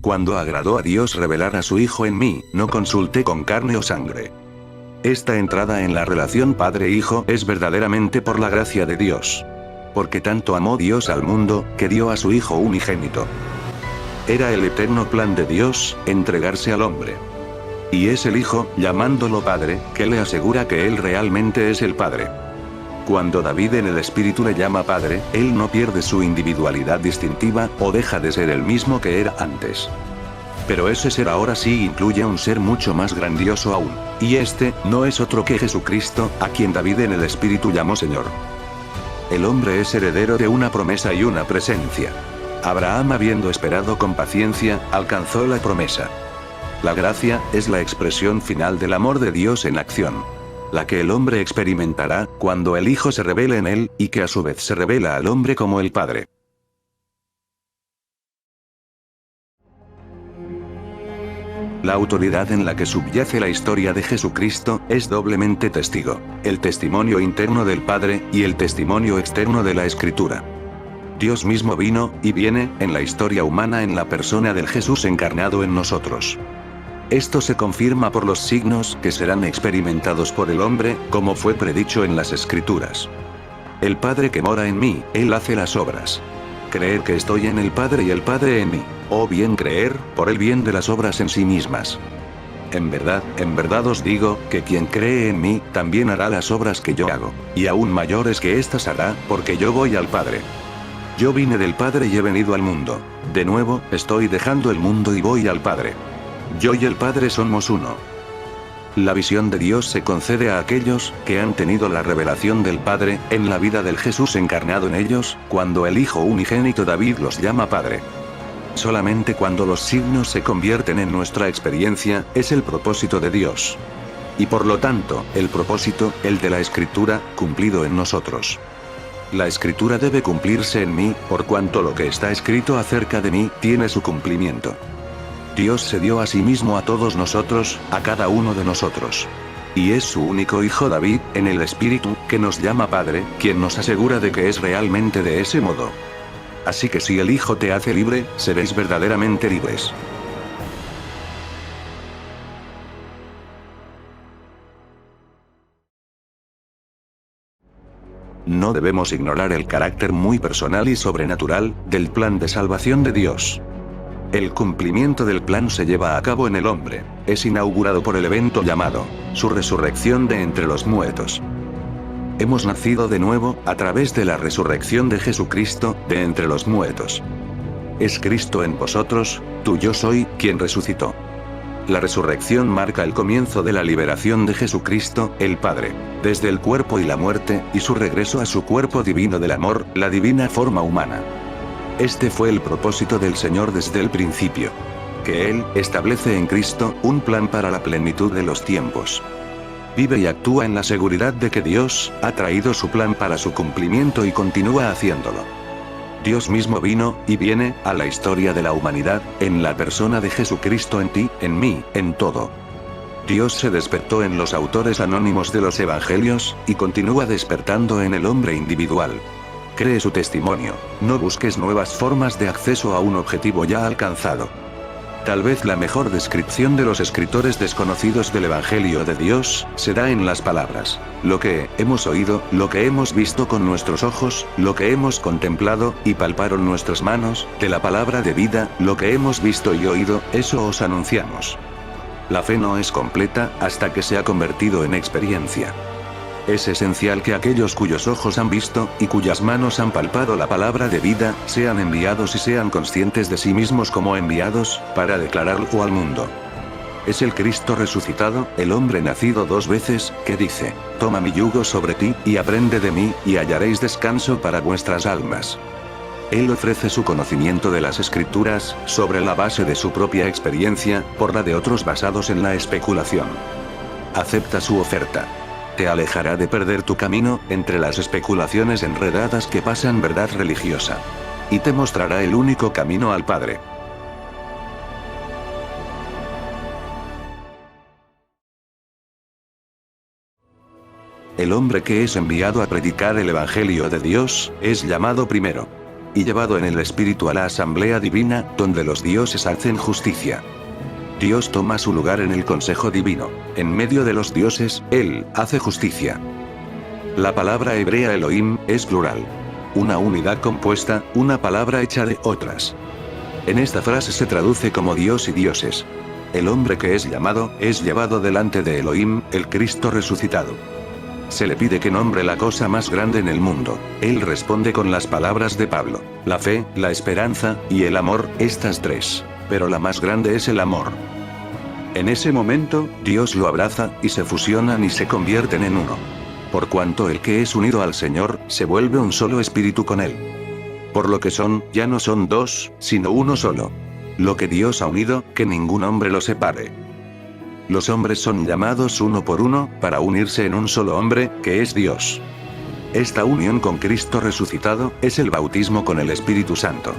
Cuando agradó a Dios revelar a su Hijo en mí, no consulté con carne o sangre. Esta entrada en la relación Padre-Hijo es verdaderamente por la gracia de Dios. Porque tanto amó Dios al mundo, que dio a su Hijo unigénito. Era el eterno plan de Dios, entregarse al hombre. Y es el Hijo, llamándolo Padre, que le asegura que Él realmente es el Padre. Cuando David en el Espíritu le llama Padre, él no pierde su individualidad distintiva, o deja de ser el mismo que era antes. Pero ese ser ahora sí incluye a un ser mucho más grandioso aún. Y este, no es otro que Jesucristo, a quien David en el Espíritu llamó Señor. El hombre es heredero de una promesa y una presencia. Abraham, habiendo esperado con paciencia, alcanzó la promesa. La gracia es la expresión final del amor de Dios en acción. La que el hombre experimentará, cuando el Hijo se revele en él, y que a su vez se revela al hombre como el Padre. La autoridad en la que subyace la historia de Jesucristo, es doblemente testigo. El testimonio interno del Padre, y el testimonio externo de la Escritura. Dios mismo vino, y viene, en la historia humana en la persona del Jesús encarnado en nosotros. Esto se confirma por los signos que serán experimentados por el hombre, como fue predicho en las Escrituras. El Padre que mora en mí, Él hace las obras. Creer que estoy en el Padre y el Padre en mí, o bien creer, por el bien de las obras en sí mismas. En verdad os digo, que quien cree en mí, también hará las obras que yo hago, y aún mayores que éstas hará, porque yo voy al Padre. Yo vine del Padre y he venido al mundo. De nuevo, estoy dejando el mundo y voy al Padre. Yo y el Padre somos uno. La visión de Dios se concede a aquellos que han tenido la revelación del Padre, en la vida del Jesús encarnado en ellos, cuando el Hijo unigénito David los llama Padre. Solamente cuando los signos se convierten en nuestra experiencia, es el propósito de Dios. Y por lo tanto, el propósito, el de la Escritura, cumplido en nosotros. La Escritura debe cumplirse en mí, por cuanto lo que está escrito acerca de mí, tiene su cumplimiento. Dios se dio a sí mismo a todos nosotros, a cada uno de nosotros. Y es su único Hijo David, en el Espíritu, que nos llama Padre, quien nos asegura de que es realmente de ese modo. Así que si el Hijo te hace libre, seréis verdaderamente libres. No debemos ignorar el carácter muy personal y sobrenatural, del plan de salvación de Dios. El cumplimiento del plan se lleva a cabo en el hombre, es inaugurado por el evento llamado, su resurrección de entre los muertos. Hemos nacido de nuevo, a través de la resurrección de Jesucristo, de entre los muertos. Es Cristo en vosotros, tú yo soy, quien resucitó. La resurrección marca el comienzo de la liberación de Jesucristo, el Padre, desde el cuerpo y la muerte, y su regreso a su cuerpo divino del amor, la divina forma humana. Este fue el propósito del Señor desde el principio. Que Él establece en Cristo un plan para la plenitud de los tiempos. Vive y actúa en la seguridad de que Dios ha traído su plan para su cumplimiento y continúa haciéndolo. Dios mismo vino, y viene, a la historia de la humanidad, en la persona de Jesucristo en ti, en mí, en todo. Dios se despertó en los autores anónimos de los evangelios, y continúa despertando en el hombre individual. Cree su testimonio, no busques nuevas formas de acceso a un objetivo ya alcanzado. Tal vez la mejor descripción de los escritores desconocidos del Evangelio de Dios, se da en las palabras: lo que hemos oído, lo que hemos visto con nuestros ojos, lo que hemos contemplado, y palparon nuestras manos, de la palabra de vida, lo que hemos visto y oído, eso os anunciamos. La fe no es completa, hasta que se ha convertido en experiencia. Es esencial que aquellos cuyos ojos han visto, y cuyas manos han palpado la palabra de vida, sean enviados y sean conscientes de sí mismos como enviados, para declararlo al mundo. Es el Cristo resucitado, el hombre nacido dos veces, que dice: toma mi yugo sobre ti, y aprende de mí, y hallaréis descanso para vuestras almas. Él ofrece su conocimiento de las Escrituras, sobre la base de su propia experiencia, por la de otros basados en la especulación. Acepta su oferta. Te alejará de perder tu camino, entre las especulaciones enredadas que pasan verdad religiosa. Y te mostrará el único camino al Padre. El hombre que es enviado a predicar el Evangelio de Dios, es llamado primero. y llevado en el espíritu a la asamblea divina, donde los dioses hacen justicia. Dios toma su lugar en el consejo divino. En medio de los dioses, Él hace justicia. La palabra hebrea Elohim es plural. Una unidad compuesta, una palabra hecha de otras. En esta frase se traduce como Dios y dioses. El hombre que es llamado, es llevado delante de Elohim, el Cristo resucitado. Se le pide que nombre la cosa más grande en el mundo. Él responde con las palabras de Pablo: la fe, la esperanza, y el amor, estas tres. Pero la más grande es el amor. En ese momento, Dios lo abraza, y se fusionan y se convierten en uno. Por cuanto el que es unido al Señor, se vuelve un solo espíritu con Él. Por lo que son, ya no son dos, sino uno solo. Lo que Dios ha unido, que ningún hombre lo separe. Los hombres son llamados uno por uno, para unirse en un solo hombre, que es Dios. Esta unión con Cristo resucitado, es el bautismo con el Espíritu Santo.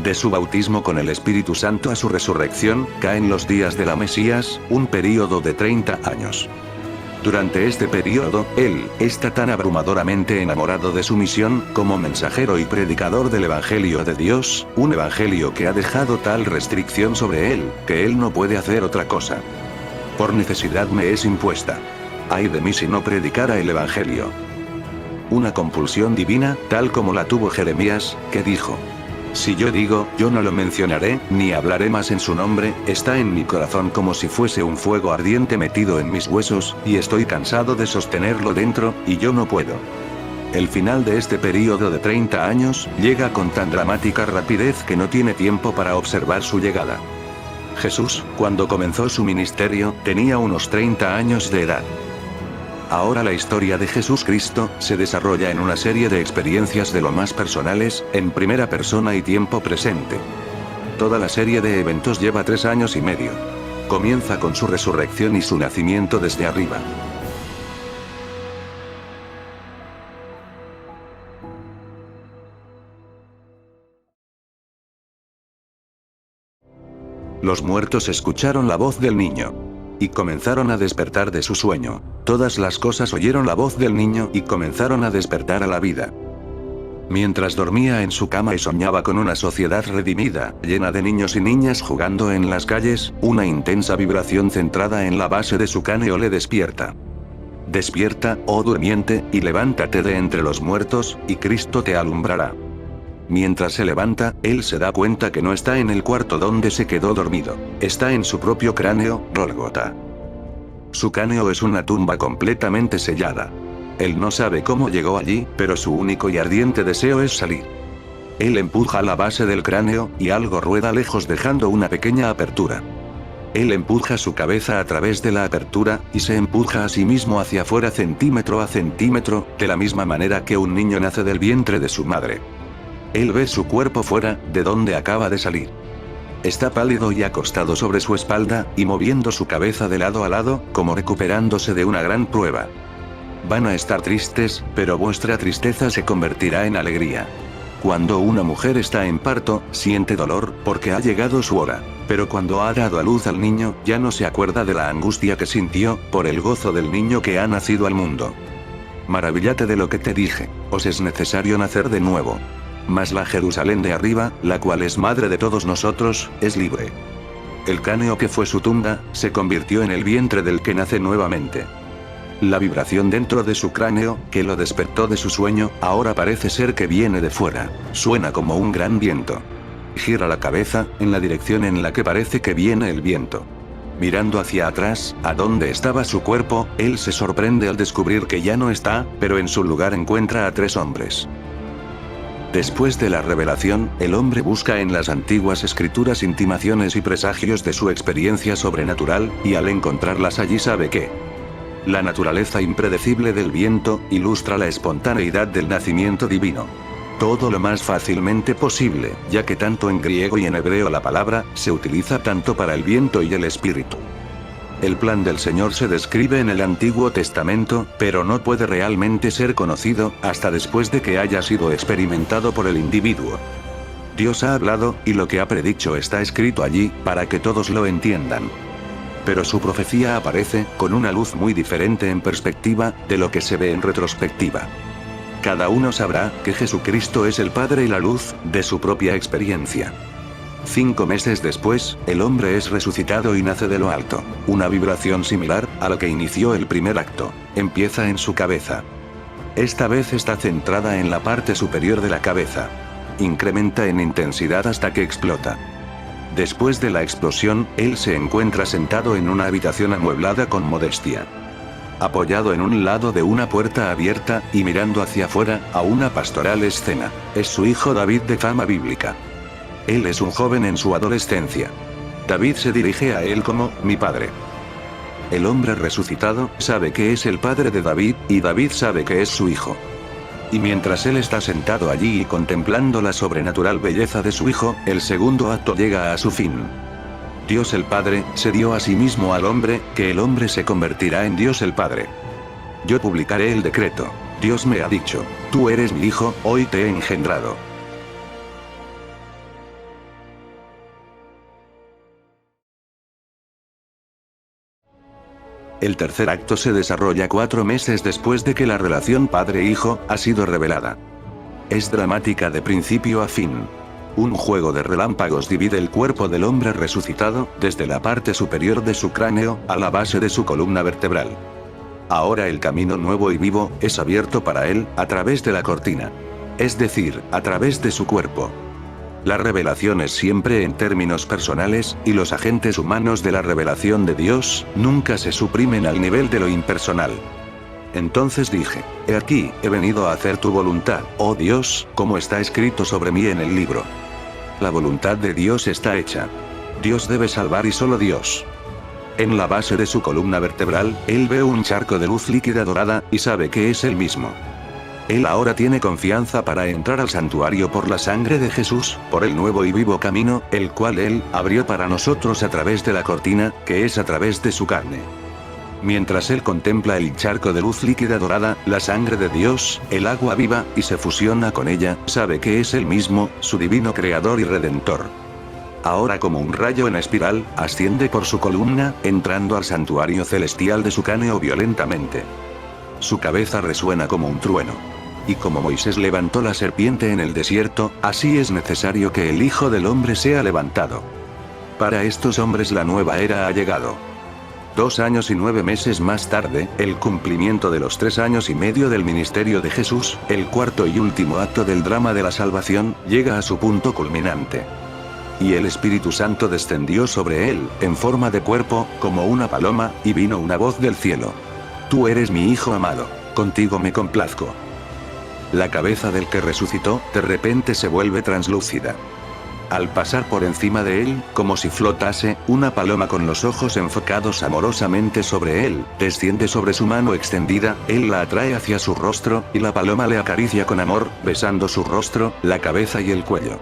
De su bautismo con el Espíritu Santo a su resurrección, caen los días de la Mesías, un período de 30 años. Durante este periodo, Él está tan abrumadoramente enamorado de su misión, como mensajero y predicador del Evangelio de Dios, un Evangelio que ha dejado tal restricción sobre Él, que Él no puede hacer otra cosa. Por necesidad me es impuesta. Ay de mí si no predicara el Evangelio. Una compulsión divina, tal como la tuvo Jeremías, que dijo: si yo digo, yo no lo mencionaré, ni hablaré más en su nombre, está en mi corazón como si fuese un fuego ardiente metido en mis huesos, y estoy cansado de sostenerlo dentro, y yo no puedo. El final de este período de 30 años, llega con tan dramática rapidez que no tiene tiempo para observar su llegada. Jesús, cuando comenzó su ministerio, tenía unos 30 años de edad. Ahora la historia de Jesús Cristo, se desarrolla en una serie de experiencias de lo más personales, en primera persona y tiempo presente. Toda la serie de eventos lleva 3 años y medio. Comienza con su resurrección y su nacimiento desde arriba. Los muertos escucharon la voz del niño. Y comenzaron a despertar de su sueño. Todas las cosas oyeron la voz del niño y comenzaron a despertar a la vida. Mientras dormía en su cama y soñaba con una sociedad redimida, llena de niños y niñas jugando en las calles, una intensa vibración centrada en la base de su cráneo le despierta. Despierta, oh durmiente, y levántate de entre los muertos, y Cristo te alumbrará. Mientras se levanta, él se da cuenta que no está en el cuarto donde se quedó dormido. Está en su propio cráneo, Gólgota. Su cráneo es una tumba completamente sellada. Él no sabe cómo llegó allí, pero su único y ardiente deseo es salir. Él empuja la base del cráneo, y algo rueda lejos dejando una pequeña apertura. Él empuja su cabeza a través de la apertura, y se empuja a sí mismo hacia afuera centímetro a centímetro, de la misma manera que un niño nace del vientre de su madre. Él ve su cuerpo fuera, de donde acaba de salir. Está pálido y acostado sobre su espalda, y moviendo su cabeza de lado a lado, como recuperándose de una gran prueba. Van a estar tristes, pero vuestra tristeza se convertirá en alegría. Cuando una mujer está en parto, siente dolor, porque ha llegado su hora. Pero cuando ha dado a luz al niño, ya no se acuerda de la angustia que sintió, por el gozo del niño que ha nacido al mundo. Maravíllate de lo que te dije, os es necesario nacer de nuevo. Mas la Jerusalén de arriba, la cual es madre de todos nosotros, es libre. El cráneo que fue su tumba, se convirtió en el vientre del que nace nuevamente. La vibración dentro de su cráneo, que lo despertó de su sueño, ahora parece ser que viene de fuera. Suena como un gran viento. Gira la cabeza, en la dirección en la que parece que viene el viento. Mirando hacia atrás, a donde estaba su cuerpo, él se sorprende al descubrir que ya no está, pero en su lugar encuentra a 3 hombres. Después de la revelación, el hombre busca en las antiguas escrituras intimaciones y presagios de su experiencia sobrenatural, y al encontrarlas allí sabe que la naturaleza impredecible del viento, ilustra la espontaneidad del nacimiento divino. Todo lo más fácilmente posible, ya que tanto en griego y en hebreo la palabra, se utiliza tanto para el viento y el espíritu. El plan del Señor se describe en el Antiguo Testamento, pero no puede realmente ser conocido, hasta después de que haya sido experimentado por el individuo. Dios ha hablado, y lo que ha predicho está escrito allí, para que todos lo entiendan. Pero su profecía aparece, con una luz muy diferente en perspectiva, de lo que se ve en retrospectiva. Cada uno sabrá que Jesucristo es el Padre y la luz de su propia experiencia. 5 meses después, el hombre es resucitado y nace de lo alto. Una vibración similar a la que inició el primer acto empieza en su cabeza. Esta vez está centrada en la parte superior de la cabeza. Incrementa en intensidad hasta que explota. Después de la explosión, él se encuentra sentado en una habitación amueblada con modestia. Apoyado en un lado de una puerta abierta, y mirando hacia afuera, a una pastoral escena. Es su hijo David de fama bíblica. Él es un joven en su adolescencia. David se dirige a él como, mi padre. El hombre resucitado sabe que es el padre de David, y David sabe que es su hijo. Y mientras él está sentado allí y contemplando la sobrenatural belleza de su hijo, el segundo acto llega a su fin. Dios el Padre se dio a sí mismo al hombre, que el hombre se convertirá en Dios el Padre. Yo publicaré el decreto. Dios me ha dicho, tú eres mi hijo, hoy te he engendrado. El tercer acto se desarrolla 4 meses después de que la relación padre-hijo ha sido revelada. Es dramática de principio a fin. Un juego de relámpagos divide el cuerpo del hombre resucitado, desde la parte superior de su cráneo, a la base de su columna vertebral. Ahora el camino nuevo y vivo es abierto para él, a través de la cortina. Es decir, a través de su cuerpo. La revelación es siempre en términos personales, y los agentes humanos de la revelación de Dios nunca se suprimen al nivel de lo impersonal. Entonces dije, he aquí, he venido a hacer tu voluntad, oh Dios, como está escrito sobre mí en el libro. La voluntad de Dios está hecha. Dios debe salvar y solo Dios. En la base de su columna vertebral, él ve un charco de luz líquida dorada, y sabe que es él mismo. Él ahora tiene confianza para entrar al santuario por la sangre de Jesús, por el nuevo y vivo camino, el cual él abrió para nosotros a través de la cortina, que es a través de su carne. Mientras él contempla el charco de luz líquida dorada, la sangre de Dios, el agua viva, y se fusiona con ella, sabe que es él mismo, su divino creador y redentor. Ahora como un rayo en espiral, asciende por su columna, entrando al santuario celestial de su cráneo violentamente. Su cabeza resuena como un trueno. Y como Moisés levantó la serpiente en el desierto, así es necesario que el Hijo del Hombre sea levantado. Para estos hombres la nueva era ha llegado. 2 años y 9 meses más tarde, el cumplimiento de los 3 años y medio del ministerio de Jesús, el cuarto y último acto del drama de la salvación, llega a su punto culminante. Y el Espíritu Santo descendió sobre él, en forma de cuerpo, como una paloma, y vino una voz del cielo. Tú eres mi Hijo amado, contigo me complazco. La cabeza del que resucitó, de repente se vuelve translúcida. Al pasar por encima de él, como si flotase, una paloma con los ojos enfocados amorosamente sobre él, desciende sobre su mano extendida, él la atrae hacia su rostro, y la paloma le acaricia con amor, besando su rostro, la cabeza y el cuello.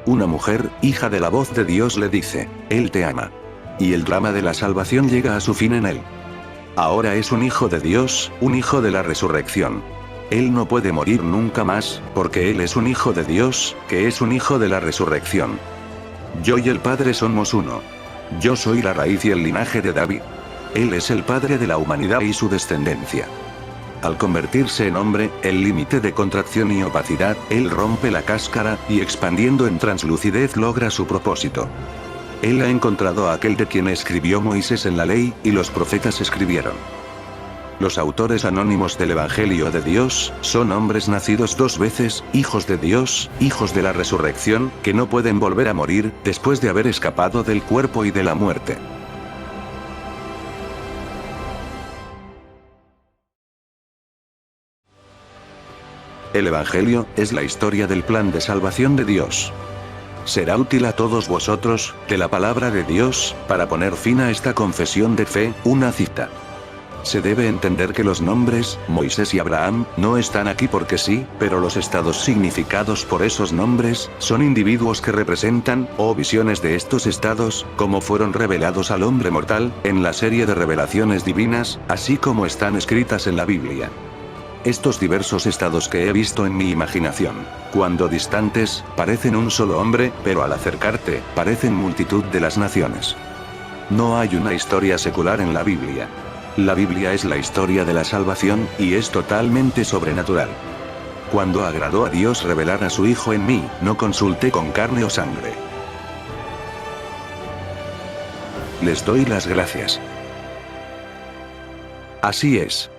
Una mujer, hija de la voz de Dios, le dice, Él te ama. Y el drama de la salvación llega a su fin en él. Ahora es un hijo de Dios, un hijo de la resurrección. Él no puede morir nunca más, porque él es un hijo de Dios, que es un hijo de la resurrección. Yo y el Padre somos uno. Yo soy la raíz y el linaje de David. Él es el Padre de la humanidad y su descendencia. Al convertirse en hombre, el límite de contracción y opacidad, él rompe la cáscara, y expandiendo en translucidez logra su propósito. Él ha encontrado a aquel de quien escribió Moisés en la ley, y los profetas escribieron. Los autores anónimos del Evangelio de Dios, son hombres nacidos 2 veces, hijos de Dios, hijos de la resurrección, que no pueden volver a morir, después de haber escapado del cuerpo y de la muerte. El Evangelio, es la historia del plan de salvación de Dios. Será útil a todos vosotros, de la palabra de Dios, para poner fin a esta confesión de fe, una cita. Se debe entender que los nombres, Moisés y Abraham, no están aquí porque sí, pero los estados significados por esos nombres, son individuos que representan, o visiones de estos estados, como fueron revelados al hombre mortal, en la serie de revelaciones divinas, así como están escritas en la Biblia. Estos diversos estados que he visto en mi imaginación, cuando distantes, parecen un solo hombre, pero al acercarte, parecen multitud de las naciones. No hay una historia secular en la Biblia. La Biblia es la historia de la salvación, y es totalmente sobrenatural. Cuando agradó a Dios revelar a su Hijo en mí, no consulté con carne o sangre. Les doy las gracias. Así es.